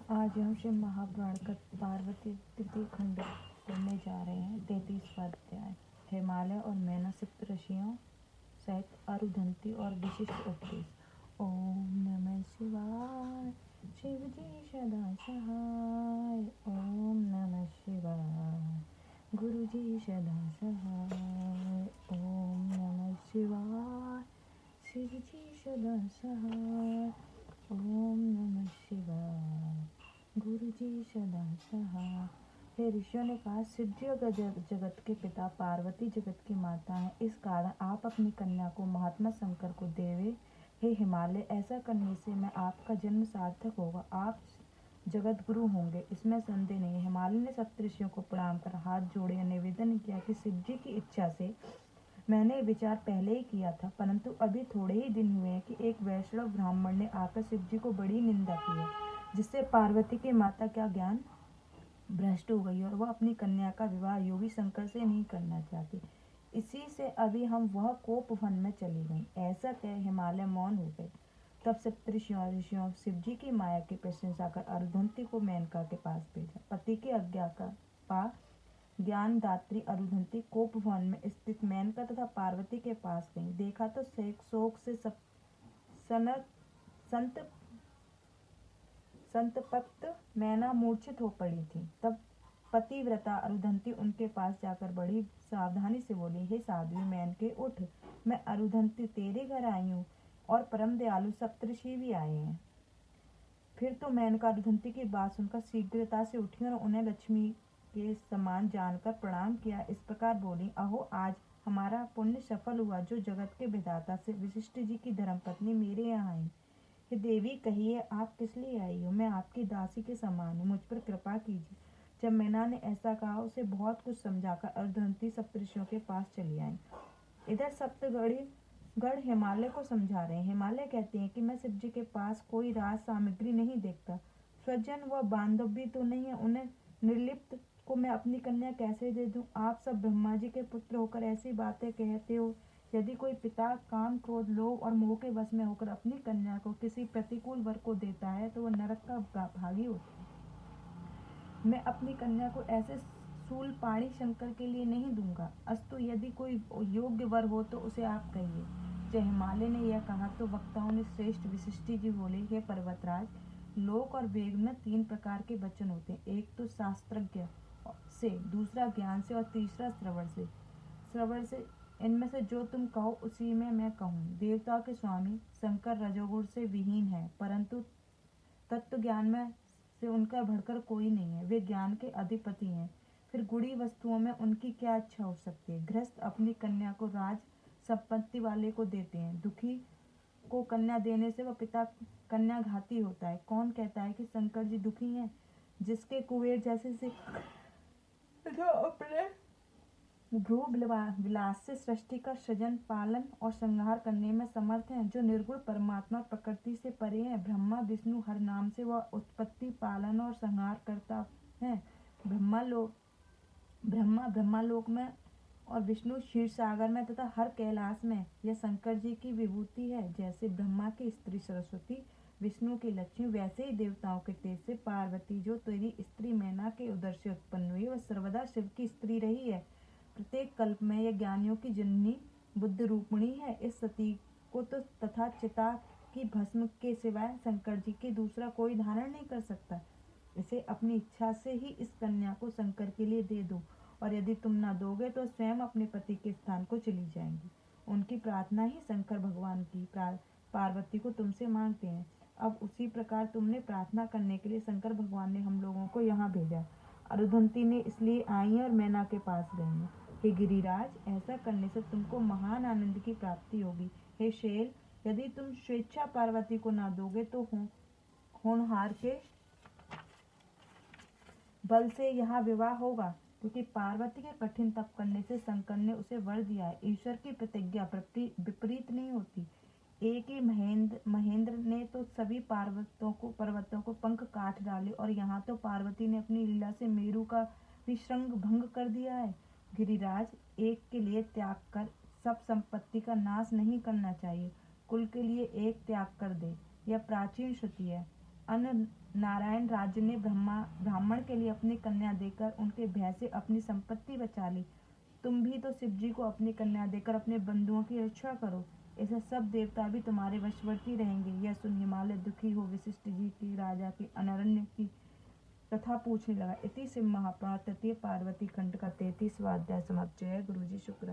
आज हम श्री महापुराण का पार्वती तृतीय खंड पढ़ने जा रहे हैं। 33वां अध्याय। हिमालय और मैना सप्त ऋषियों सहित अरुधंती और विशिष्ट उपदेश। ओम नमः शिवाय। शिव जी सदा सहाय। ओम नमः शिवाय। गुरु जी सदा सहाय। ओम नमः शिवाय। शिव जी सदा सहाय। ओम नमः शिवाय। गुरु जी सदा सहाय। हे ऋषियों ने कहा, शिव जी और जगत के पिता, पार्वती जगत की माता हैं। इस कारण आप अपनी कन्या को महात्मा शंकर को देवे। हे हिमालय, ऐसा करने से मैं आपका जन्म सार्थक होगा। आप जगत गुरु होंगे, इसमें संदेह नहीं। हिमालय ने सप्तऋषियों को प्रणाम कर हाथ जोड़े निवेदन किया कि शिव जी की इच्छा से मैंने विचार पहले ही किया था, परंतु अभी थोड़े ही दिन हुए हैं कि एक वैष्णव ब्राह्मण ने आकर शिव जी को बड़ी निंदा की है, जिससे पार्वती की माता का ज्ञान भ्रष्ट हो गई और वह अपनी कन्या का विवाह योगी शंकर से नहीं करना चाहती। इसी से अभी हम वह कोप वन में चली गई। ऐसा कह हिमालय मौन हो गए। तब सप्तऋषियों शिव जी की माया की प्रशंसा कर अरुधंती को मेनका के पास भेजा। पति की आज्ञा का पा ज्ञान दात्री अरुधंती कोप भवन में स्थित मेनका तथा पार्वती के पास गई। देखा तो शोक से संतप्त मैना मूर्छित हो पड़ी थी। तब पतिव्रता अरुधंती उनके पास जाकर बड़ी सावधानी से बोली, हे साध्वी मेनके, उठ। मैं अरुधंती तेरे घर आई हूँ और परम दयालु सप्तऋषि भी आए हैं। फिर तो मेनका अरुधंती की बात सुनकर शीघ्रता से उठी और उन्हें लक्ष्मी के समान जानकर प्रणाम किया। इस प्रकार बोली, अहो, आज हमारा पुण्य सफल हुआ जो जगत के विधाता से वशिष्ठ जी की धर्मपत्नी मेरे यहाँ आई। हे देवी, कहिए आप किस लिए आई हो? मैं आपकी दासी के समान हूँ, मुझ पर कृपा कीजिए। जब मैना ने ऐसा कहा, उसे बहुत कुछ समझाकर अरुधंती सप्तऋषियों के पास चली आई। इधर गढ़ हिमालय को समझा रहे हैं। हिमालय कहते हैं कि मैं शिव जी के पास कोई राज सामग्री नहीं देखता। स्वजन व बांधव भी तो नहीं है, उन्हें निर्लिप्त को मैं अपनी कन्या कैसे दे दूं? आप सब ब्रह्मा जी के पुत्र होकर ऐसी बातें कहते हो। यदि कोई पिता काम, क्रोध, लोभ और मोह के वश में होकर अपनी कन्या को किसी प्रतिकूल वर को देता है तो वह नरक का भागी होता है। मैं अपनी कन्या को ऐसे शूल पाणी शंकर के लिए नहीं दूंगा। अस्तु, यदि कोई योग्य वर हो तो उसे आप कहिए। जब हिमालय ने यह कहा तो वक्ताओं ने श्रेष्ठ वशिष्ठ जी बोले, हे पर्वतराज, लोक और वेद में 3 प्रकार के वचन होते हैं। एक तो शास्त्रज्ञ से, दूसरा ज्ञान से और तीसरा श्रवण से। इनमें से जो तुम कहो उसी में मैं कहूँ। देवताओं के स्वामी शंकर रजोगुण से विहीन है, परंतु तत्व ज्ञान में से उनका बढ़कर कोई नहीं है। वे ज्ञान के अधिपति हैं। फिर गुड़ी वस्तुओं में उनकी क्या इच्छा हो सकती है? गृहस्थ अपनी कन्या को राज संपत्ति वाले को देते हैं। दुखी को कन्या देने से वह पिता कन्या घाती होता है। कौन कहता है कि शंकर जी दुखी हैं? जिसके कुबेर जैसे से जो अपने भ्रू विलास से सृष्टि का सृजन, पालन और संहार करने में समर्थ हैं, जो निर्गुण परमात्मा प्रकृति से परे हैं। ब्रह्मा विष्णु हर नाम से वह उत्पत्ति, पालन और संहार करता है। ब्रह्मा ब्रह्मालोक में और विष्णु क्षीर सागर में तथा हर कैलाश में। यह शंकर जी की विभूति है। जैसे ब्रह्मा की स्त्री सरस्वती, विष्णु की लक्ष्मी, वैसे ही देवताओं के तेज से पार्वती, जो तेरी स्त्री मैना के उदर से उत्पन्न हुई, वह सर्वदा शिव की स्त्री रही है। प्रत्येक कल्प में यह ज्ञानियों की जननी बुद्ध रूपिणी है। इस सती को तो तथा चिता की भस्म के सिवाय शंकर जी की दूसरा कोई धारण नहीं कर सकता। इसे अपनी इच्छा से ही इस कन्या को शंकर के लिए दे दो, और यदि तुम न दोगे तो स्वयं अपने पति के स्थान को चली जाएंगी। उनकी प्रार्थना ही शंकर भगवान की पार्वती को तुमसे मांगते हैं। अब उसी प्रकार तुमने प्रार्थना करने के लिए शंकर भगवान ने हम लोगों को यहाँ भेजा। अरुधंती ने इसलिए आई और मैना के पास गई है। हे गिरिराज, ऐसा करने से तुमको महान आनंद की प्राप्ति होगी। हे शैल, यदि तुम स्वेच्छा पार्वती को ना दोगे तो होनहार के बल से यहाँ विवाह होगा, क्योंकि पार्वती के कठिन तप करने से शंकर ने उसे वर दिया है। ईश्वर की प्रतिज्ञा विपरीत नहीं होती। एक ही महेंद्र ने तो सभी पर्वतों को पंख काट डाले, और यहाँ तो पार्वती ने अपनी लीला से मेरु का भी श्रृंग भंग कर दिया है। गिरिराज, एक के लिए त्याग कर सब संपत्ति का नाश नहीं करना चाहिए। कुल के लिए एक त्याग कर दे, यह प्राचीन श्रुति है। अन नारायण राज्य ने ब्राह्मण के लिए अपनी कन्या देकर उनके भय से अपनी संपत्ति बचा ली। तुम भी तो शिव जी को अपनी कन्या देकर अपने बंधुओं की रक्षा करो, ऐसे सब देवता भी तुम्हारे वशवर्ती रहेंगे। यह सुन हिमालय दुखी हो वशिष्ठ जी की राजा के अनरण्य की कथा पूछने लगा। इति शिव महापुराण तृतीय पार्वती खंड का 33वां अध्याय समाप्त। जय गुरु जी शुक्र।